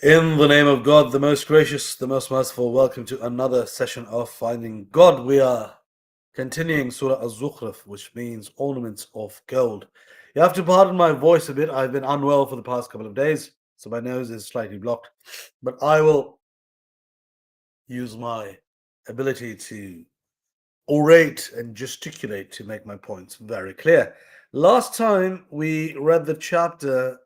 In the name of God, the most gracious, the most merciful, welcome to another session of Finding God. We are continuing Surah Al-Zukhruf, which means ornaments of gold. You have to pardon my voice a bit. I've been unwell for the past couple of days, so my nose is slightly blocked. But I will use my ability to orate and gesticulate to make my points very clear. Last time we read the chapter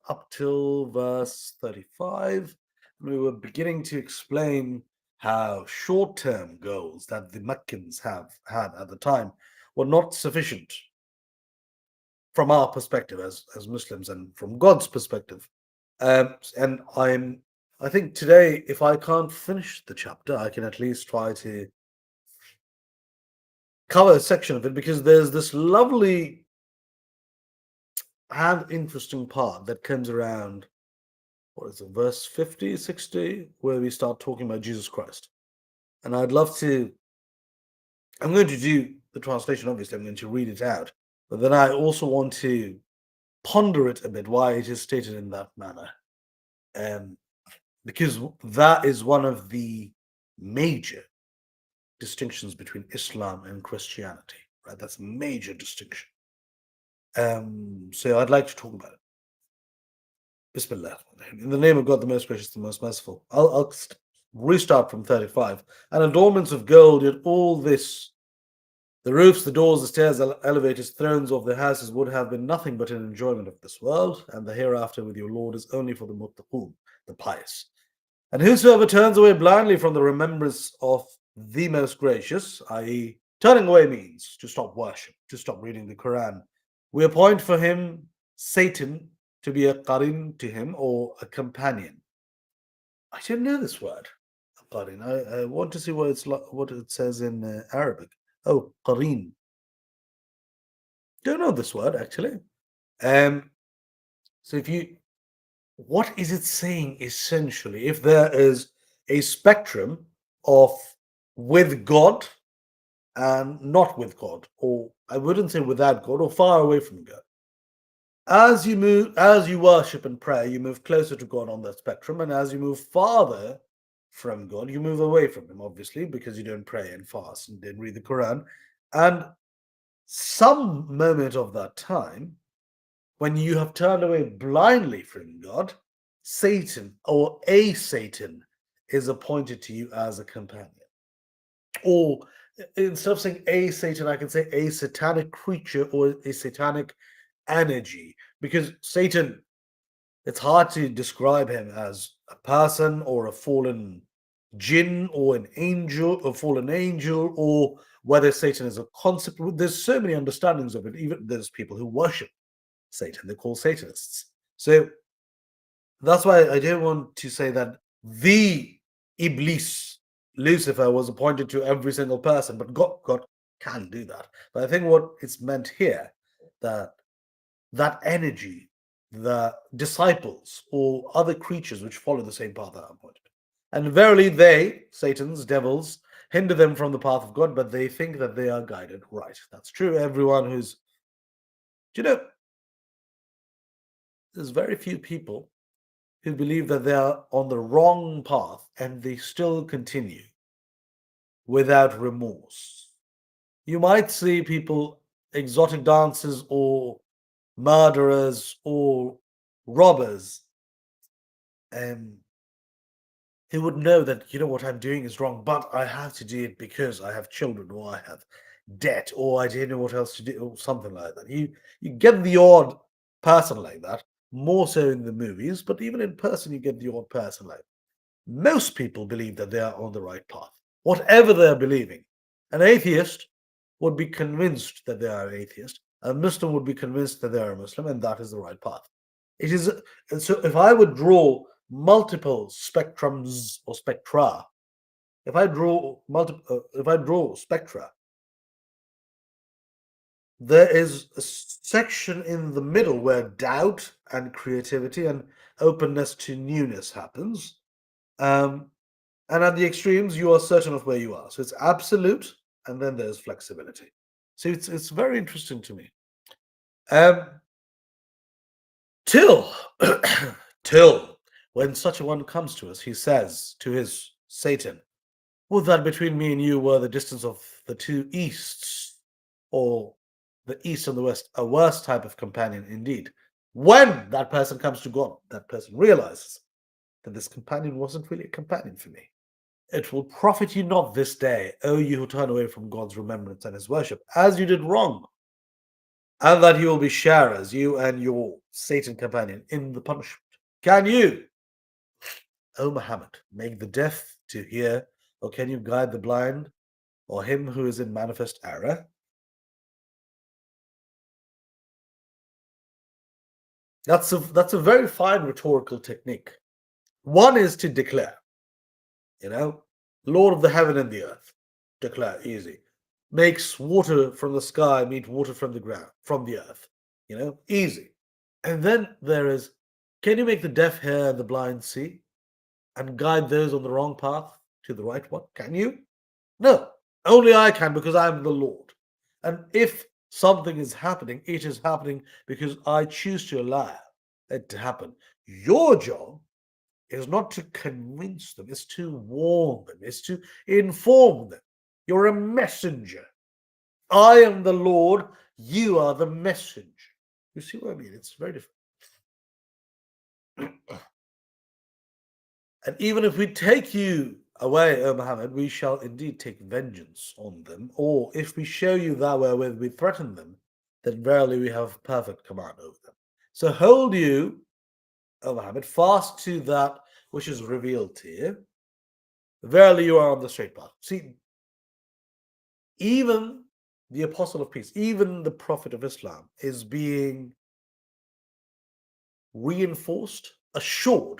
up till verse 35. We were beginning to explain how short-term goals that the Meccans have had at the time were not sufficient from our perspective as Muslims and from God's perspective. And I think today, if I can't finish the chapter, I can at least try to cover a section of it because there's this lovely and interesting part that comes around what is it, verse 50, 60, where we start talking about Jesus Christ. And I'm going to do the translation, obviously, I'm going to read it out, but then I also want to ponder it a bit, why it is stated in that manner. Because that is one of the major distinctions between Islam and Christianity, right? That's a major distinction. So I'd like to talk about it. Bismillah. In the name of God, the most gracious, the most merciful. I'll restart from 35. And adornments of gold, yet all this, the roofs, the doors, the stairs, elevators, thrones of the houses would have been nothing but an enjoyment of this world, and the hereafter with your Lord is only for the muttaqun, the pious. And whosoever turns away blindly from the remembrance of the most gracious, i.e., turning away means to stop worship, to stop reading the Quran, we appoint for him Satan to be a qarin to him or a companion. I didn't know this word, qarin. I want to see what it says in Arabic. Oh, qarin. Don't know this word actually. So what is it saying essentially? If there is a spectrum of with God and not with God, or I wouldn't say without God or far away from God. As you worship and pray, you move closer to God on that spectrum, and as you move farther from God, you move away from him, obviously, because you don't pray and fast and don't read the Quran. And some moment of that time, when you have turned away blindly from God, Satan or a Satan is appointed to you as a companion. Or instead of saying a Satan, I can say a satanic creature or a satanic energy, because Satan, it's hard to describe him as a person or a fallen jinn or an angel, a fallen angel, or whether Satan is a concept. There's so many understandings of it. Even there's people who worship Satan, they're called Satanists. So that's why I don't want to say that the Iblis, Lucifer, was appointed to every single person, but God can do that. But I think what it's meant here, that energy, the disciples or other creatures which follow the same path that I'm pointed. And verily they, Satan's, devils, hinder them from the path of God, but they think that they are guided right. That's true. Everyone who's, there's very few people who believe that they are on the wrong path and they still continue without remorse. You might see people, exotic dancers or murderers or robbers, who would know that, what I'm doing is wrong, but I have to do it because I have children or I have debt or I didn't know what else to do or something like that. You get the odd person like that, more so in the movies, but even in person you get the odd person like that. Most people believe that they are on the right path, whatever they are believing. An atheist would be convinced that they are an atheist. A Muslim would be convinced that they are a Muslim, and that is the right path. It is. And so, if I would draw multiple spectrums or spectra, if I draw spectra, there is a section in the middle where doubt and creativity and openness to newness happens. And at the extremes, you are certain of where you are. So it's absolute, and then there's flexibility. So it's very interesting to me. Till till When such a one comes to us, he says to his Satan, would that between me and you were the distance of the two easts, or the east and the west, a worse type of companion indeed. When that person comes to God, that person realizes that this companion wasn't really a companion for me. It will profit you not this day, O you who turn away from God's remembrance and his worship, as you did wrong, and that you will be sharers, you and your Satan companion, in the punishment. Can you, O Muhammad, make the deaf to hear, or can you guide the blind, or him who is in manifest error? That's a very fine rhetorical technique. One is to declare, you know, Lord of the heaven and the earth. Declare, easy. Makes water from the sky meet water from the ground, from the earth. Easy. And then there is, can you make the deaf hear and the blind see, and guide those on the wrong path to the right one? Can you? No. Only I can, because I am the Lord. And if something is happening, it is happening because I choose to allow it to happen. Your job is not to convince them, it's to warn them, it's to inform them. You're a messenger. I am the Lord, you are the messenger. You see what I mean? It's very different. And even if we take you away, O Muhammad, we shall indeed take vengeance on them. Or if we show you that wherewith we threaten them, then verily we have perfect command over them. So hold you, O Muhammad, fast to that which is revealed to you. Verily you are on the straight path. See, even the Apostle of Peace, even the Prophet of Islam is being reinforced,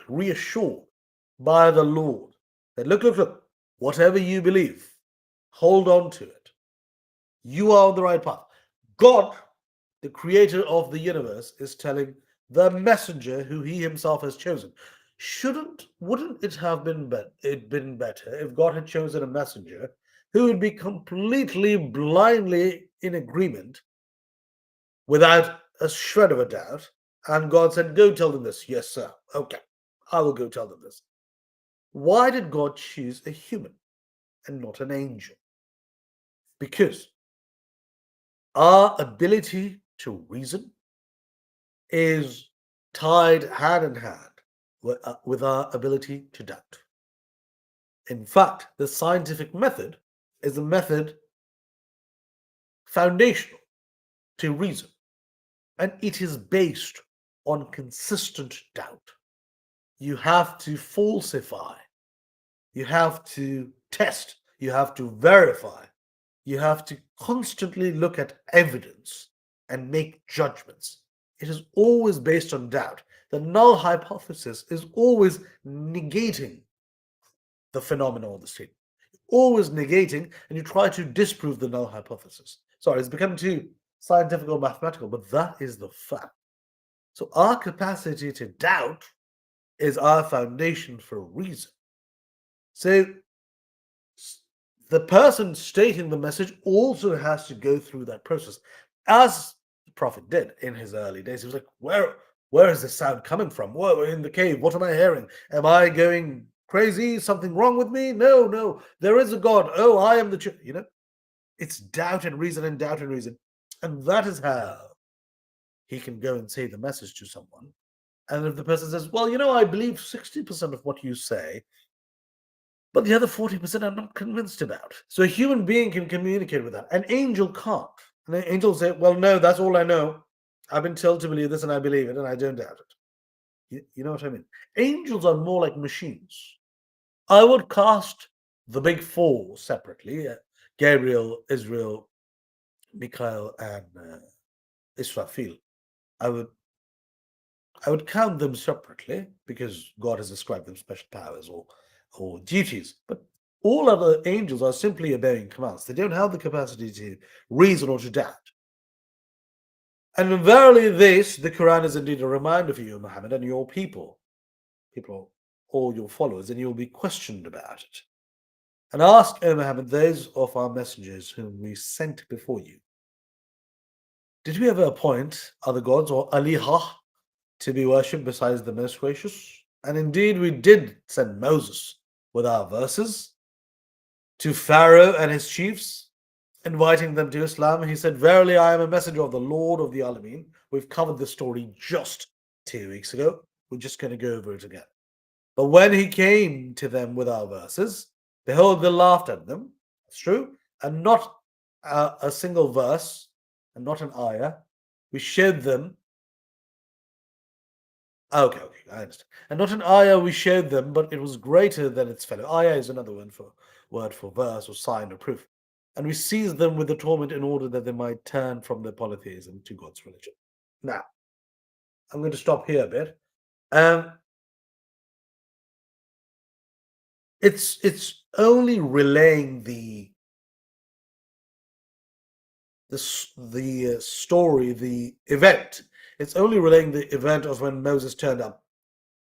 reassured by the Lord that look, whatever you believe, hold on to it. You are on the right path. God, the creator of the universe, is telling the messenger who he himself has chosen. Wouldn't it have been better if God had chosen a messenger who would be completely blindly in agreement without a shred of a doubt, and God said, go tell them this. Yes, sir. Okay, I will go tell them this. Why did God choose a human and not an angel? Because our ability to reason is tied hand in hand with our ability to doubt. In fact, the scientific method is a method foundational to reason, and it is based on consistent doubt. You have to falsify, you have to test, you have to verify, you have to constantly look at evidence and make judgments. It is always based on doubt. The null hypothesis is always negating the phenomenon or the statement. Always negating, and you try to disprove the null hypothesis. Sorry, it's becoming too scientific or mathematical, but that is the fact. So our capacity to doubt is our foundation for reason. So the person stating the message also has to go through that process, as the Prophet did in his early days. He was like, where is this sound coming from? Whoa, in the cave, what am I hearing? Am I going crazy? Something wrong with me? No, there is a God. Oh, I am the it's doubt and reason and doubt and reason. And that is how he can go and say the message to someone. And if the person says, well, I believe 60% of what you say, but the other 40% I'm not convinced about. So a human being can communicate with that. An angel can't. And an angel say, well, no, that's all I know. I've been told to believe this and I believe it and I don't doubt it. You know what I mean? Angels are more like machines. I would cast the big four separately: Gabriel, Israel, Michael, and Israfil. I would count them separately because God has ascribed them special powers or duties. But all other angels are simply obeying commands. They don't have the capacity to reason or to doubt. And verily this, the Quran is indeed a reminder for you, Muhammad, and your people, all your followers, and you'll be questioned about it. And ask, O Muhammad, those of our messengers whom we sent before you, did we ever appoint other gods or alihah to be worshipped besides the most gracious? And indeed, we did send Moses with our verses to Pharaoh and his chiefs, inviting them to Islam. He said, "Verily, I am a messenger of the Lord of the Alameen." We've covered this story just 2 weeks ago. We're just going to go over it again. But when he came to them with our verses, behold, they laughed at them. It's true. And not a single verse, and not an ayah. We showed them. Okay, I understand. And not an ayah we showed them, but it was greater than its fellow. Ayah is another word for verse or sign or proof. And we seized them with the torment in order that they might turn from their polytheism to God's religion. Now, I'm going to stop here a bit. It's only relaying the story, the event. It's only relaying the event of when Moses turned up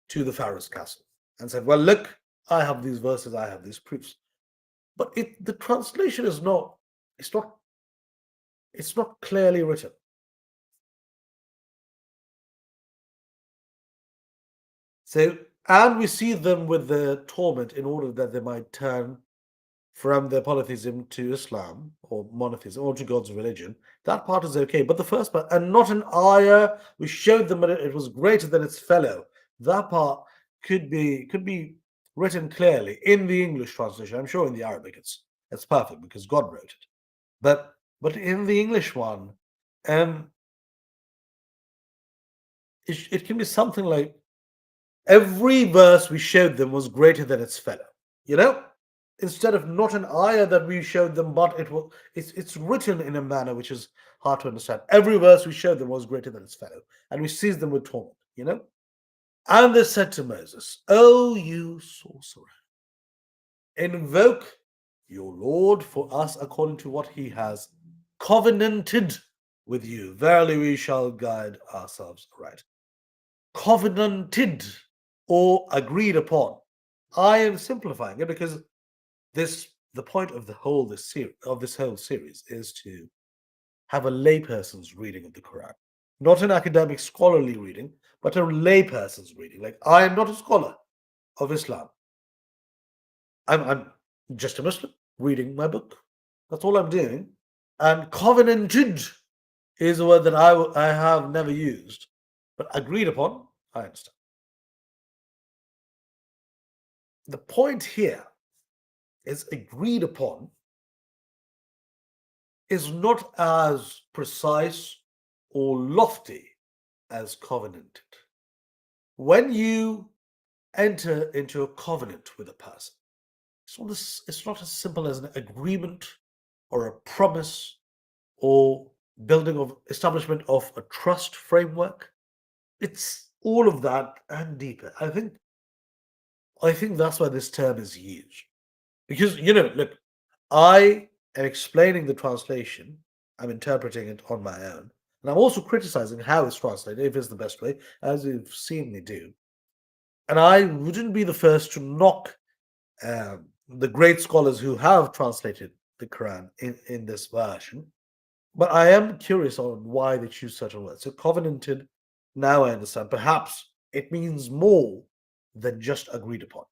to the Pharaoh's castle and said, "Well, look, I have these verses, I have these proofs." But the translation is not. It's not. It's not clearly written. So, and we see them with the torment in order that they might turn from their polytheism to Islam or monotheism or to God's religion. That part is okay. But the first part, and not an ayah, we showed them that it was greater than its fellow. That part could be written clearly in the English translation. I'm sure in the Arabic it's perfect because God wrote it. But in the English one, um, it can be something like every verse we showed them was greater than its fellow. You know, instead of not an ayah that we showed them, but it's written in a manner which is hard to understand. Every verse we showed them was greater than its fellow, and we seized them with torment. You know, and they said to Moses, "O you sorcerer, invoke your Lord for us according to what he has covenanted with you. Verily, we shall guide ourselves right." Covenanted or agreed upon. I am simplifying it because the point of this whole series is to have a layperson's reading of the Quran, not an academic scholarly reading, but a layperson's reading. Like, I am not a scholar of Islam. I'm just a Muslim reading my book. That's all I'm doing. And covenanted is a word that I have never used, but agreed upon, I understand. The point here is agreed upon is not as precise or lofty as covenanted. When you enter into a covenant with a person, it's not as simple as an agreement or a promise or building of establishment of a trust framework. It's all of that and deeper. I think that's why this term is used. Because, look, I am explaining the translation, I'm interpreting it on my own, and I'm also criticizing how it's translated, if it's the best way, as you've seen me do. And I wouldn't be the first to knock the great scholars who have translated the Quran in this version, but I am curious on why they choose certain words. So, covenanted, now I understand. Perhaps it means more than just agreed upon.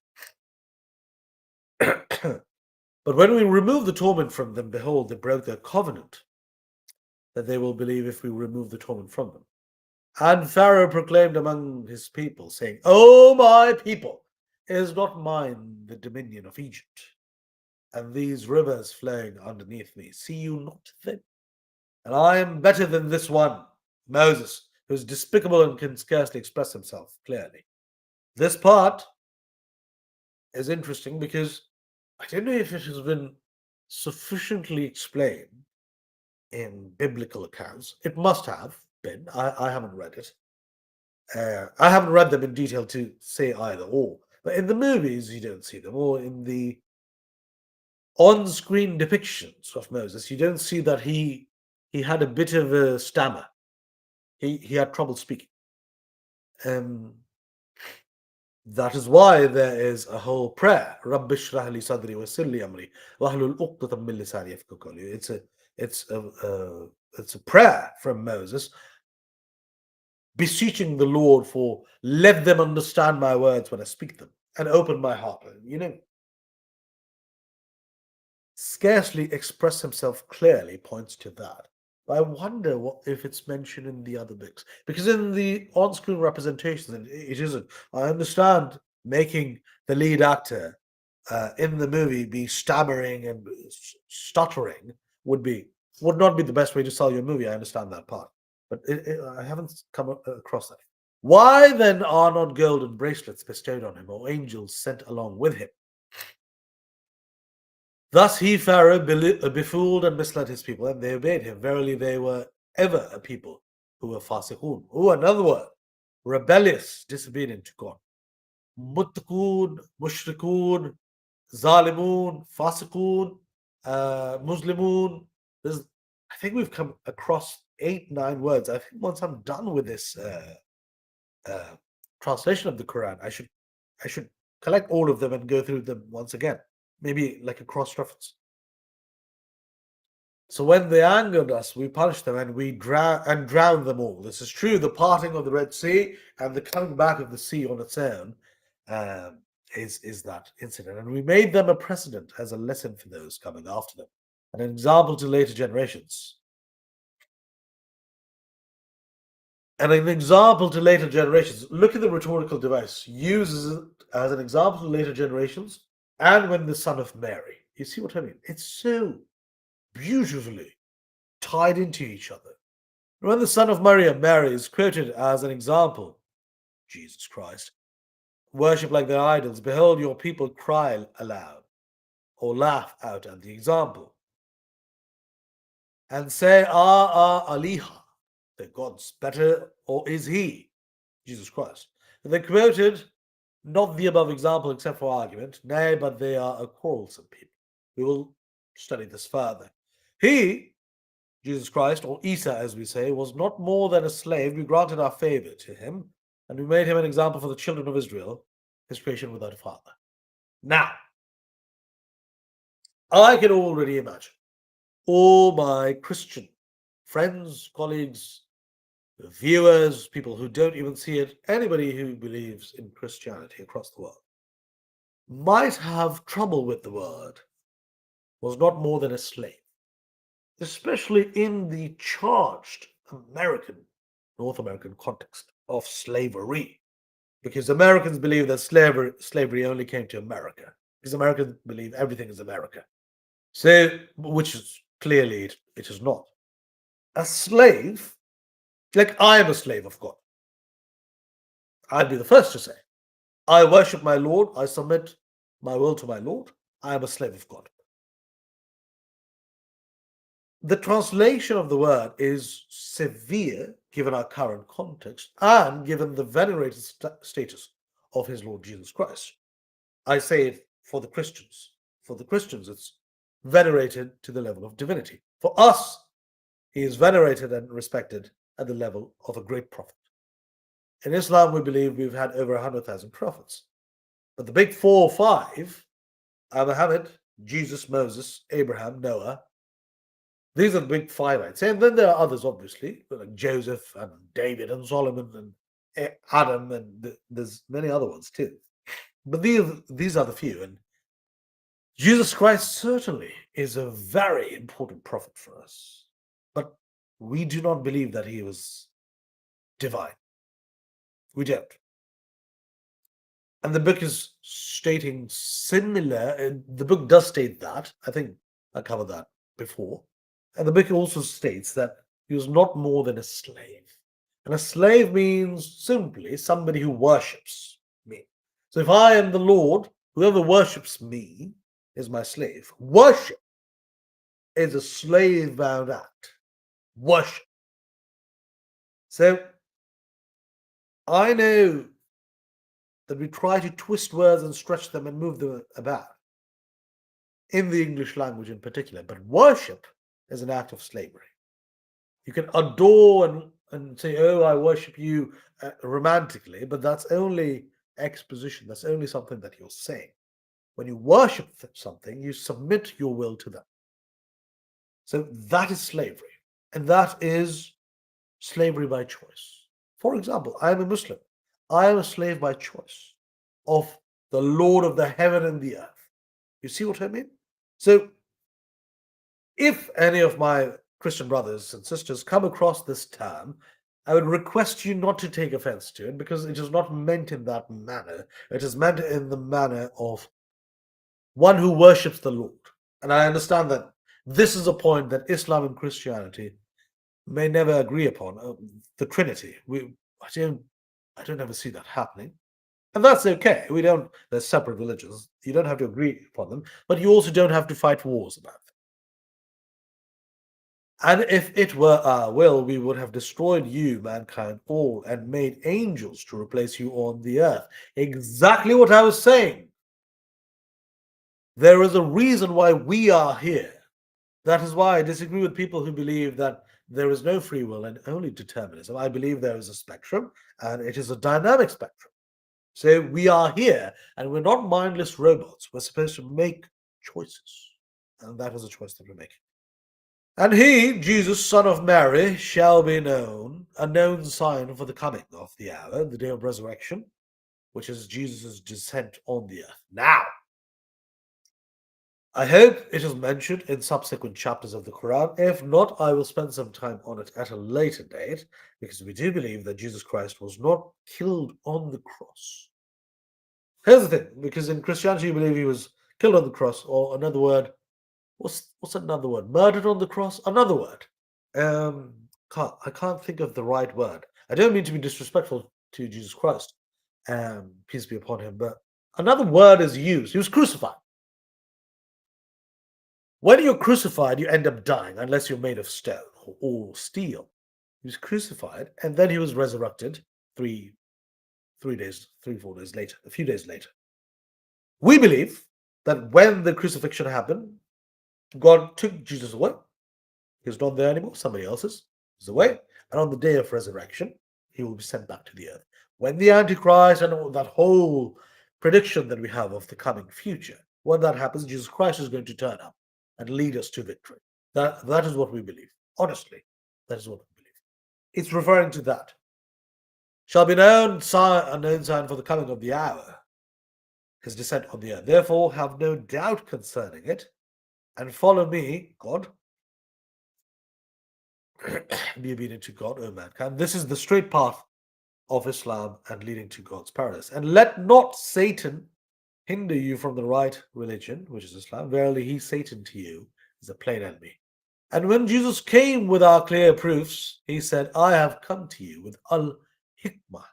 But when we remove the torment from them, behold, they broke their covenant that they will believe if we remove the torment from them. And Pharaoh proclaimed among his people, saying, "O my people, is not mine the dominion of Egypt, and these rivers flowing underneath me? See you not them? And I am better than this one, Moses, who is despicable and can scarcely express himself clearly." This part is interesting because I don't know if it has been sufficiently explained in biblical accounts. It must have been. I haven't read it. I haven't read them in detail to say either or. But in the movies, you don't see them, or in the on-screen depictions of Moses, you don't see that he had a bit of a stammer. He had trouble speaking. That is why there is a whole prayer. Rabbi shrah li sadri wa yassir li amri wahlul 'uqdatam min lisani yafqahu qawli. It's a prayer from Moses. beseeching the Lord for let them understand my words when I speak them and open my heart. Scarcely express himself clearly points to that. But I wonder if it's mentioned in the other books. Because in the on screen representations, it isn't. I understand making the lead actor in the movie be stammering and stuttering would not be the best way to sell your movie. I understand that part. But I haven't come across that. Why then are not golden bracelets bestowed on him or angels sent along with him? Thus he, Pharaoh, befooled and misled his people, and they obeyed him. Verily, they were ever a people who were fasiqun. Another word, rebellious, disobedient to God. Muttaqun, mushrikun, zalimun, fasiqun, muslimun. I think we've come across 8-9 words. I think once I'm done with this translation of the Quran, I should collect all of them and go through them once again. Maybe like a cross-reference. So when they angered us, we punished them and we drowned them all. This is true. The parting of the Red Sea and the coming back of the sea on its own is that incident. And we made them a precedent as a lesson for those coming after them, and an example to later generations. And an example to later generations. Look at the rhetorical device. Uses it as an example to later generations. And when the son of Mary. You see what I mean? It's so beautifully tied into each other. When the son of Mary is quoted as an example, Jesus Christ, worship like their idols, behold your people cry aloud or laugh out at the example and say, Aliha, the God's better, or is he, Jesus Christ? And they quoted not the above example except for argument, nay, but they are a quarrelsome people. We will study this further. He, Jesus Christ, or Isa as we say, was not more than a slave. We granted our favor to him, and we made him an example for the children of Israel, his creation without a father. Now, I can already imagine all my Christian friends, colleagues, viewers, people who don't even see it, anybody who believes in Christianity across the world, might have trouble with the word was not more than a slave, especially in the charged North American context of slavery, because Americans believe that slavery only came to America, because Americans believe everything is America. So, which is clearly it is not. A slave, like I am a slave of God. I'd be the first to say, I worship my Lord, I submit my will to my Lord, I am a slave of God. The translation of the word is severe given our current context and given the venerated status of his Lord Jesus Christ. I say it for the Christians. For the Christians, it's venerated to the level of divinity. For us, he is venerated and respected at the level of a great prophet. In Islam, we believe we've had over 100,000 prophets. But the big 4 or 5 are Muhammad, Jesus, Moses, Abraham, Noah. These are the big 5, I'd say. And then there are others, obviously, like Joseph and David and Solomon and Adam, and there's many other ones too. But these are the few. And Jesus Christ certainly is a very important prophet for us. But we do not believe that he was divine. We don't. And the book is stating similar. The book does state that. I think I covered that before. And the book also states that he was not more than a slave. And a slave means simply somebody who worships me. So if I am the Lord, whoever worships me is my slave. Worship is a slave-bound act. Worship. So I know that we try to twist words and stretch them and move them about in the English language in particular, but worship is an act of slavery. You can adore and say, oh, I worship you romantically, but that's only exposition. That's only something that you're saying. When you worship something, you submit your will to them. So that is slavery, and that is slavery by choice. For example, I am a Muslim. I am a slave by choice of the Lord of the heaven and the earth. You see what I mean? So, if any of my Christian brothers and sisters come across this term, I would request you not to take offense to it because it is not meant in that manner. It is meant in the manner of one who worships the Lord. And I understand that this is a point that Islam and Christianity may never agree upon. The Trinity. I don't ever see that happening. And that's okay. There's separate religions. You don't have to agree upon them, but you also don't have to fight wars about them. And if it were our will, we would have destroyed you, mankind, all, and made angels to replace you on the earth. Exactly what I was saying. There is a reason why we are here. That is why I disagree with people who believe that there is no free will and only determinism. I believe there is a spectrum, and it is a dynamic spectrum. So we are here, and we're not mindless robots. We're supposed to make choices, and that is a choice that we're making. And he, Jesus, son of Mary, shall be known, a known sign for the coming of the hour, the day of resurrection, which is Jesus' descent on the earth. Now, I hope it is mentioned in subsequent chapters of the Quran. If not, I will spend some time on it at a later date, because we do believe that Jesus Christ was not killed on the cross. Here's the thing, because in Christianity you believe he was killed on the cross, or another word, what's another word? Murdered on the cross? Another word. I can't think of the right word. I don't mean to be disrespectful to Jesus Christ, peace be upon him, but another word is used. He was crucified. When you're crucified, you end up dying unless you're made of stone or steel. He was crucified, and then he was resurrected 4 days later, a few days later. We believe that when the crucifixion happened, God took Jesus away. He was not there anymore. Somebody else is away. And on the day of resurrection, he will be sent back to the earth. When the Antichrist and all that whole prediction that we have of the coming future, when that happens, Jesus Christ is going to turn up and lead us to victory. That is what we believe. Honestly, that is what we believe. It's referring to that. Shall be known a known sign for the coming of the hour, his descent on the earth. Therefore, have no doubt concerning it, and follow me, God. Be obedient to God, O mankind. This is the straight path of Islam and leading to God's paradise. And let not Satan hinder you from the right religion, which is Islam. Verily, he, Satan, to you is a plain enemy. And when Jesus came with our clear proofs, he said, I have come to you with al-hikmah,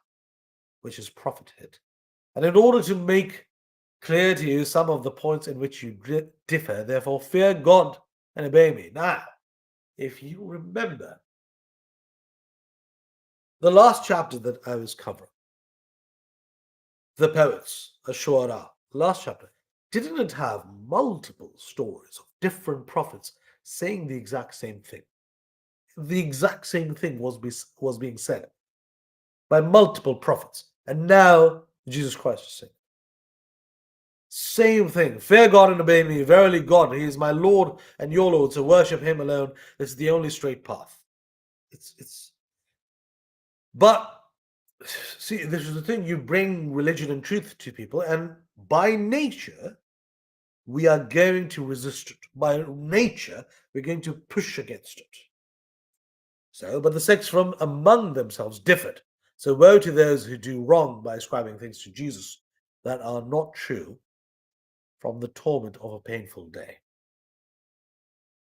which is prophethood. And in order to make clear to you some of the points in which you differ, therefore fear God and obey me. Now, if you remember the last chapter that I was covering, the poets, Ash-Shu'ara, last chapter, didn't it have multiple stories of different prophets saying the exact same thing? The exact same thing was being said by multiple prophets. And now Jesus Christ is saying, same thing. Fear God and obey me. Verily God, he is my Lord and your Lord. So worship him alone. It's the only straight path. But see, this is the thing. You bring religion and truth to people, and by nature, we are going to resist it. By nature, we're going to push against it. So, but the sects from among themselves differed. So woe to those who do wrong by ascribing things to Jesus that are not true, from the torment of a painful day.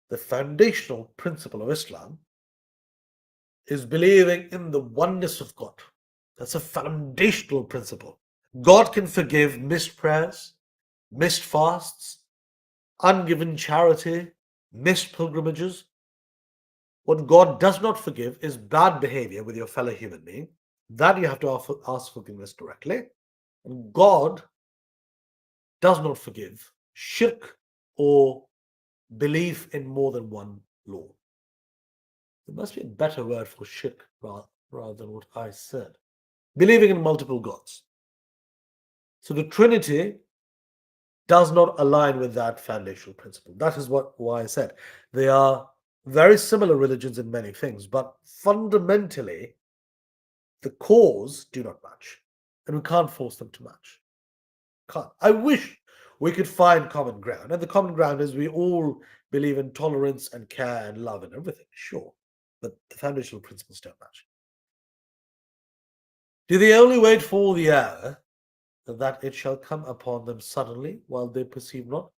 The foundational principle of Islam is believing in the oneness of God. That's a foundational principle. God can forgive missed prayers, missed fasts, ungiven charity, missed pilgrimages. What God does not forgive is bad behavior with your fellow human being. That you have to ask forgiveness directly. And God does not forgive shirk or belief in more than one Lord. There must be a better word for shirk rather than what I said. Believing in multiple gods. So the Trinity does not align with that foundational principle. That is why I said they are very similar religions in many things, but fundamentally The cause do not match, and we can't force them to match. Can't. I wish we could find common ground, and the common ground is we all believe in tolerance and care and love and everything, sure, but the foundational principles don't match. Do they only wait for the hour that it shall come upon them suddenly while they perceive not?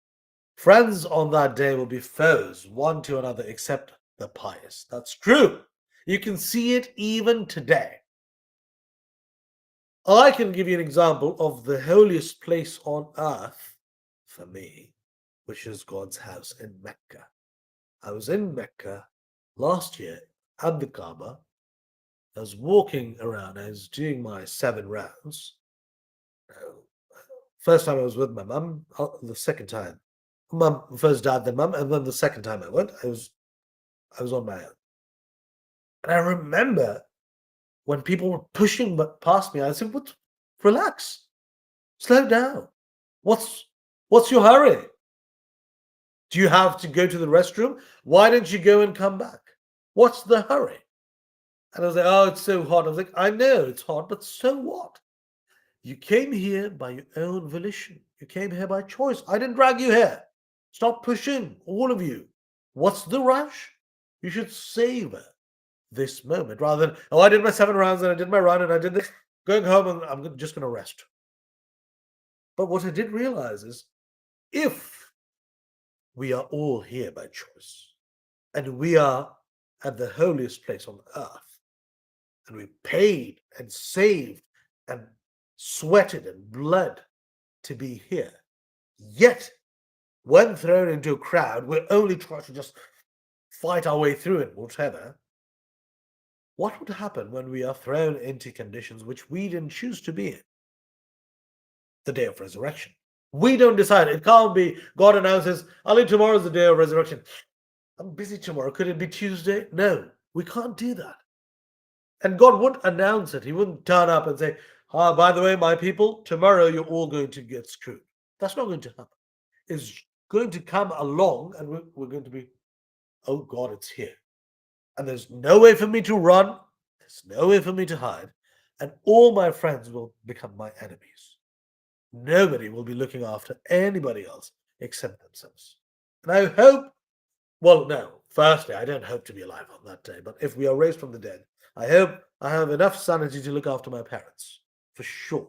Friends on that day will be foes one to another except the pious. That's true. You can see it even today. I can give you an example of the holiest place on earth for me, which is God's house in Mecca. I was in Mecca last year at the Kaaba. I was walking around, I was doing my 7 rounds. First time I was with my mum, the second time. Mum first dad, then mum, and then the second time I went, I was on my own. And I remember when people were pushing past me, I said, "What? Relax, slow down. What's your hurry? Do you have to go to the restroom? Why don't you go and come back? What's the hurry?" And I was like, "Oh, it's so hot." I was like, "I know it's hot, but so what? You came here by your own volition. You came here by choice. I didn't drag you here. Stop pushing, all of you. What's the rush? You should savor this moment rather than, oh, I did my 7 rounds and I did my run and I did this, going home and I'm just going to rest." But what I did realize is if we are all here by choice and we are at the holiest place on earth and we paid and saved and sweated and bled to be here, yet when thrown into a crowd, we're only trying to just fight our way through it, whatever. What would happen when we are thrown into conditions which we didn't choose to be in? The day of resurrection. We don't decide. It can't be God announces, Ali, tomorrow's the day of resurrection. I'm busy tomorrow. Could it be Tuesday? No, we can't do that. And God wouldn't announce it. He wouldn't turn up and say, by the way, my people, tomorrow you're all going to get screwed. That's not going to happen. It's going to come along and we're going to be, oh God, it's here. And there's no way for me to run. There's no way for me to hide. And all my friends will become my enemies. Nobody will be looking after anybody else except themselves. And I hope, well, no, firstly, I don't hope to be alive on that day. But if we are raised from the dead, I hope I have enough sanity to look after my parents, for sure.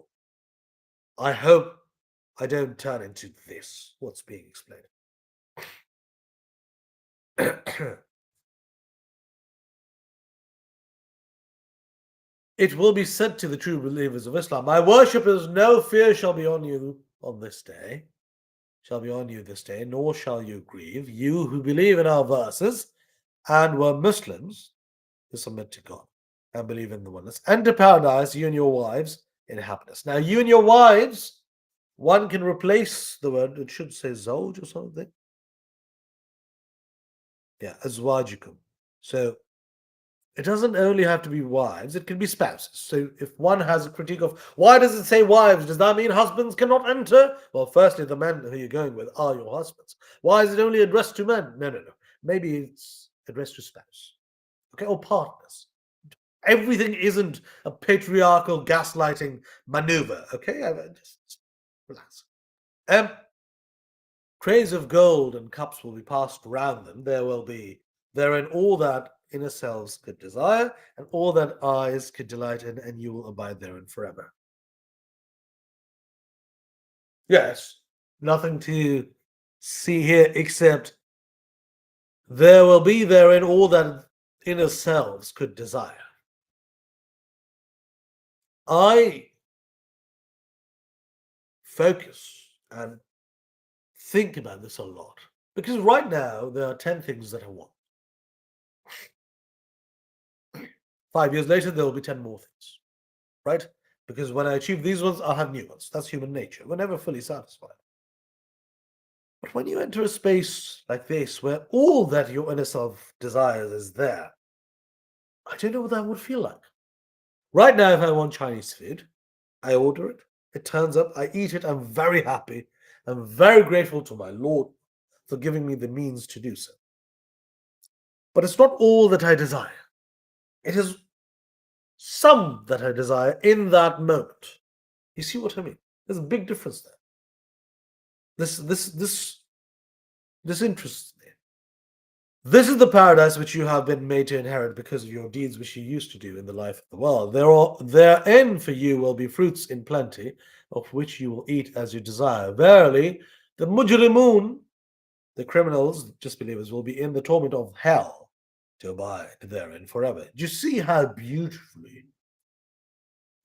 I hope I don't turn into this, what's being explained. It will be said to the true believers of Islam, my worshippers, no fear shall be on you on this day, nor shall you grieve, you who believe in our verses and were Muslims, who submit to God and believe in the oneness. Enter paradise, you and your wives, in happiness. Now, you and your wives, one can replace the word, it should say zawj or something. Yeah, azwajukum. So it doesn't only have to be wives, it can be spouses. So if one has a critique of why does it say wives, does that mean husbands cannot enter? Well, firstly, the men who you're going with are your husbands. Why is it only addressed to men? No. Maybe it's addressed to spouse. Okay, or partners. Everything isn't a patriarchal gaslighting maneuver. Okay, just relax. Trays of gold and cups will be passed around them. There will be therein all that inner selves could desire, and all that eyes could delight in, and you will abide therein forever. Yes, nothing to see here except there will be therein all that inner selves could desire. I focus and think about this a lot because right now there are 10 things that I want. 5 years later, there will be 10 more things, right? Because when I achieve these ones, I'll have new ones. That's human nature. We're never fully satisfied. But when you enter a space like this, where all that your inner self desires is there, I don't know what that would feel like. Right now, if I want Chinese food, I order it. It turns up, I eat it. I'm very happy. I'm very grateful to my Lord for giving me the means to do so. But it's not all that I desire. It is some that I desire in that moment. You see what I mean? There's a big difference there. This interests me. This is the paradise which you have been made to inherit because of your deeds which you used to do in the life of the world. Therein for you will be fruits in plenty, of which you will eat as you desire. Verily, the mujrimun, the criminals, disbelievers, will be in the torment of hell to abide therein forever. Do you see how beautifully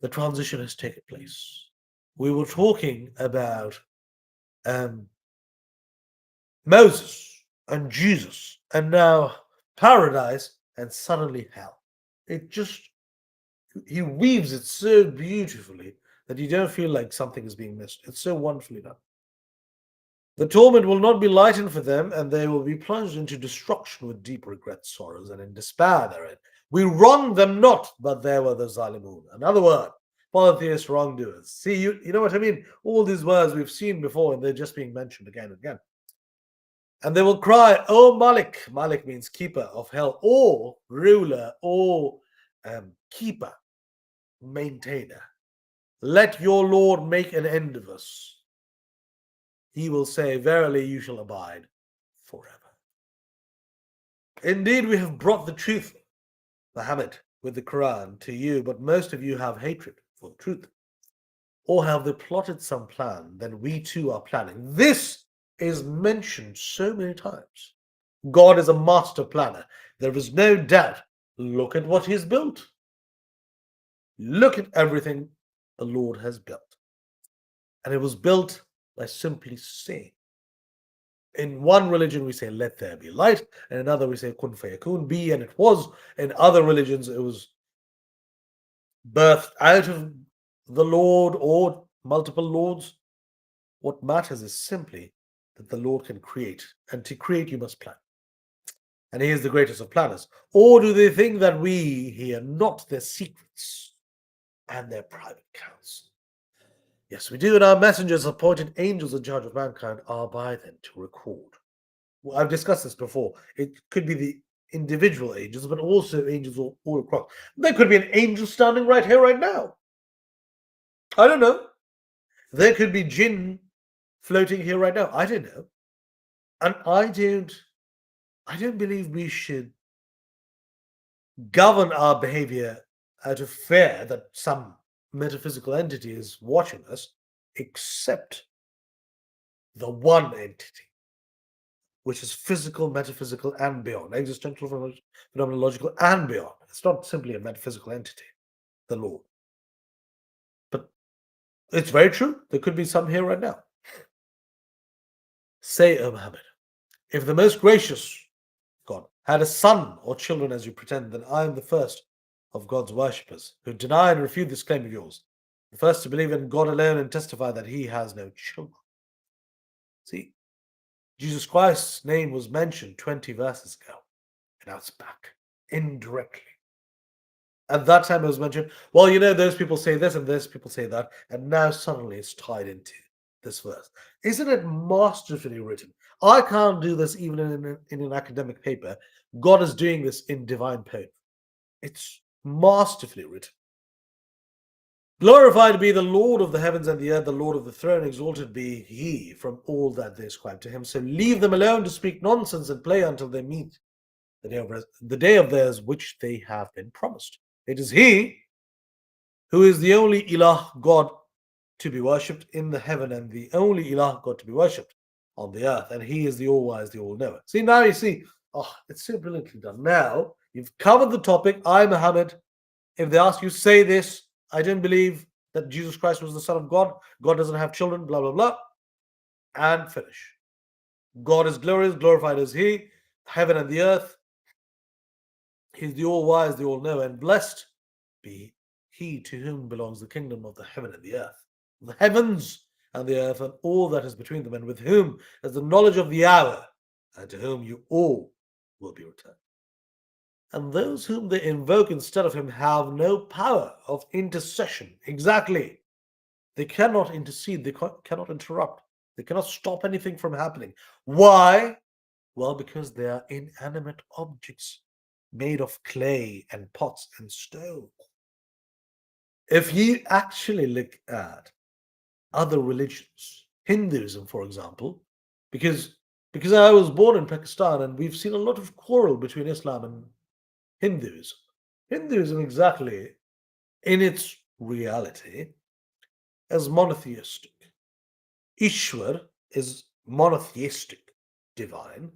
the transition has taken place? We were talking about Moses and Jesus, and now paradise, and suddenly hell. It just, he weaves it so beautifully that you don't feel like something is being missed. It's so wonderfully done. The torment will not be lightened for them, and they will be plunged into destruction with deep regret, sorrows, and in despair therein. We wronged them not, but there were the Zalimun. Another word, polytheist wrongdoers. See, you know what I mean? All these words we've seen before, and they're just being mentioned again and again. And they will cry, "Oh Malik!" Malik means keeper of hell, or ruler, or keeper, maintainer. Let your Lord make an end of us. He will say, "Verily, you shall abide forever." Indeed, we have brought the truth, Muhammad, with the Quran to you, but most of you have hatred for the truth. Or have they plotted some plan? Then we too are planning. This is mentioned so many times. God is a master planner. There is no doubt. Look at what He's built. Look at everything the Lord has built. And it was built by simply saying. In one religion, we say, "Let there be light." In another, we say, "Kun fayakun," be, and it was. In other religions, it was birthed out of the Lord or multiple Lords. What matters is simply that the Lord can create. And to create, you must plan. And He is the greatest of planners. Or do they think that we hear not their secrets and their private counsel? Yes, we do. And our messengers, appointed angels in charge of mankind, are by them to record. Well, I've discussed this before. It could be the individual angels, but also angels all across. There could be an angel standing right here, right now. I don't know. There could be jinn floating here right now. I don't know. And I don't believe we should govern our behavior out of fear that some metaphysical entity is watching us, except the one entity, which is physical, metaphysical, and beyond, existential, phenomenological, and beyond. It's not simply a metaphysical entity, the Lord. But it's very true. There could be some here right now. Say, O Muhammad, if the most gracious God had a son or children as you pretend, then I am the first of God's worshippers who deny and refute this claim of yours, the first to believe in God alone and testify that He has no children. See, Jesus Christ's name was mentioned 20 verses ago, and now it's back indirectly. At that time, it was mentioned, well, those people say this and those people say that, and now suddenly it's tied into this verse. Isn't it masterfully written? I can't do this even in an academic paper. God is doing this in divine poetry. It's masterfully written. Glorified be the Lord of the heavens and the earth, the Lord of the throne, exalted be He from all that they ascribe to Him. So leave them alone to speak nonsense and play until they meet the day of theirs which they have been promised. It is He who is the only Ilah God to be worshipped in the heaven and the only Ilah God to be worshipped on the earth. And He is the all-wise, the all-knower. See, now you see, it's so brilliantly done. Now, you've covered the topic. I, Muhammad, if they ask you, say this, I don't believe that Jesus Christ was the Son of God. God doesn't have children, blah, blah, blah. And finish. God is glorious, glorified is He, heaven and the earth. He's the all-wise, the all-knower, and blessed be He to whom belongs the kingdom of the heaven and the earth. The heavens and the earth and all that is between them, and with whom is the knowledge of the hour, and to whom you all will be returned. And those whom they invoke instead of Him have no power of intercession. Exactly. They cannot intercede. They cannot interrupt. They cannot stop anything from happening. Why? Well, because they are inanimate objects made of clay and pots and stone. If you actually look at other religions, Hinduism, for example, because because I was born in Pakistan and we've seen a lot of quarrel between Islam and Hinduism. Hinduism, exactly in its reality, is monotheistic. Ishwar is monotheistic, divine,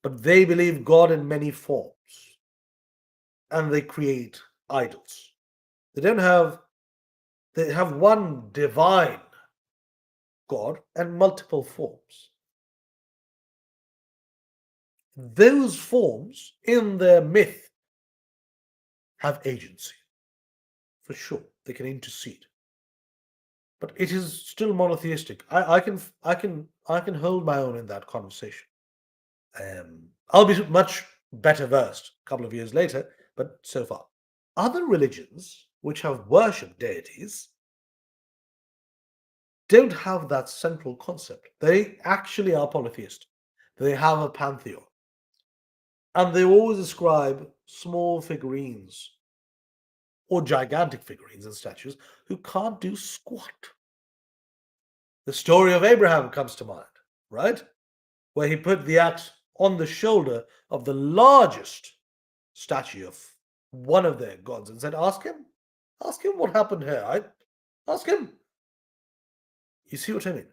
but they believe God in many forms and they create idols. They don't have, they have one divine God and multiple forms. Those forms in their myth have agency, for sure. They can intercede. But it is still monotheistic. I can hold my own in that conversation. I'll be much better versed a couple of years later, but so far. Other religions which have worshipped deities don't have that central concept. They actually are polytheistic. They have a pantheon. And they always ascribe small figurines or gigantic figurines and statues who can't do squat. The story of Abraham comes to mind, right? Where he put the axe on the shoulder of the largest statue of one of their gods and said, ask him what happened here. Ask him. You see what I mean?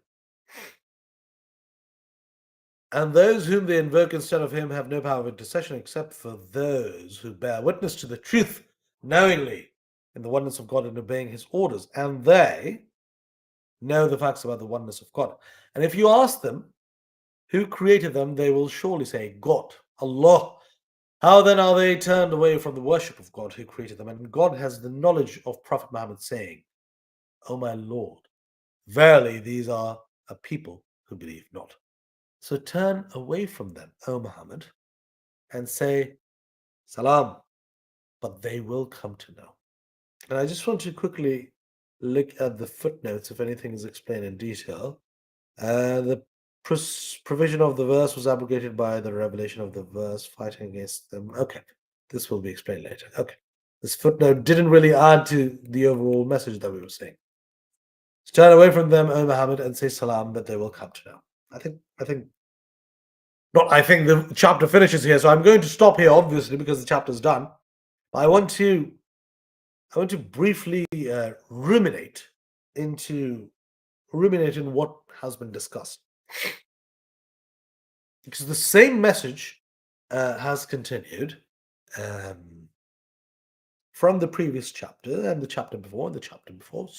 And those whom they invoke instead of him have no power of intercession except for those who bear witness to the truth knowingly in the oneness of God and obeying his orders. And they know the facts about the oneness of God. And if you ask them who created them, they will surely say, God, Allah. How then are they turned away from the worship of God who created them? And God has the knowledge of Prophet Muhammad saying, O my Lord, verily these are a people who believe not. So turn away from them, O Muhammad, and say, Salam, but they will come to know. And I just want to quickly look at the footnotes if anything is explained in detail. The provision of the verse was abrogated by the revelation of the verse fighting against them. Okay, this will be explained later. Okay, this footnote didn't really add to the overall message that we were saying. Turn away from them, O Muhammad, and say salam, but they will come to know. I think the chapter finishes here, so I'm going to stop here, obviously, because the chapter's done. But I want to briefly ruminate in what has been discussed, because the same message has continued from the previous chapter and the chapter before and the chapter before.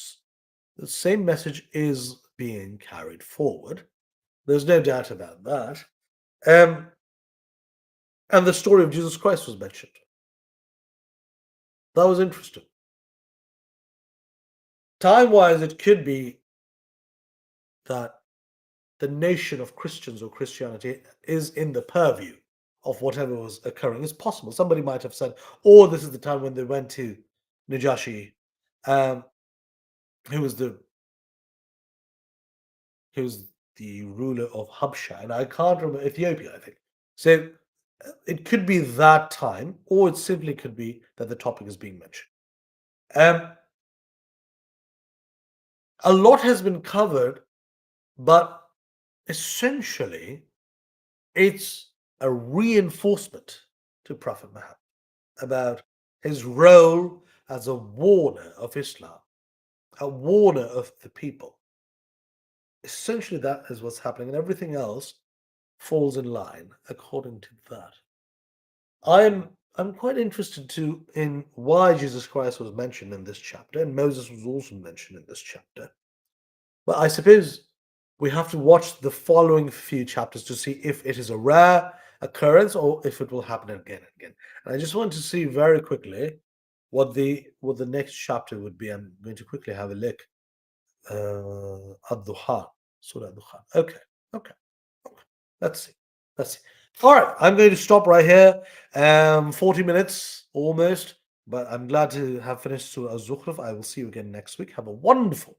The same message is being carried forward. There's no doubt about that. And the story of Jesus Christ was mentioned. That was interesting. Time-wise, it could be that the nation of Christians or Christianity is in the purview of whatever was occurring. It's possible. Somebody might have said, oh, this is the time when they went to Najashi, who was the ruler of Habsha, and I can't remember, Ethiopia, I think. So it could be that time, or it simply could be that the topic is being mentioned. A lot has been covered, but essentially it's a reinforcement to Prophet Muhammad about his role as a warner of Islam, a warner of the people. Essentially, that is what's happening, and everything else falls in line according to that. I'm quite interested in why Jesus Christ was mentioned in this chapter, and Moses was also mentioned in this chapter. But I suppose we have to watch the following few chapters to see if it is a rare occurrence or if it will happen again and again. And I just want to see very quickly what the next chapter would be. I'm going to quickly have a look. Ad-Duhan, Surah Ad-Duhan. Okay. Let's see. All right, I'm going to stop right here. 40 minutes almost, but I'm glad to have finished Surah Az-Zukhruf. I will see you again next week. Have a wonderful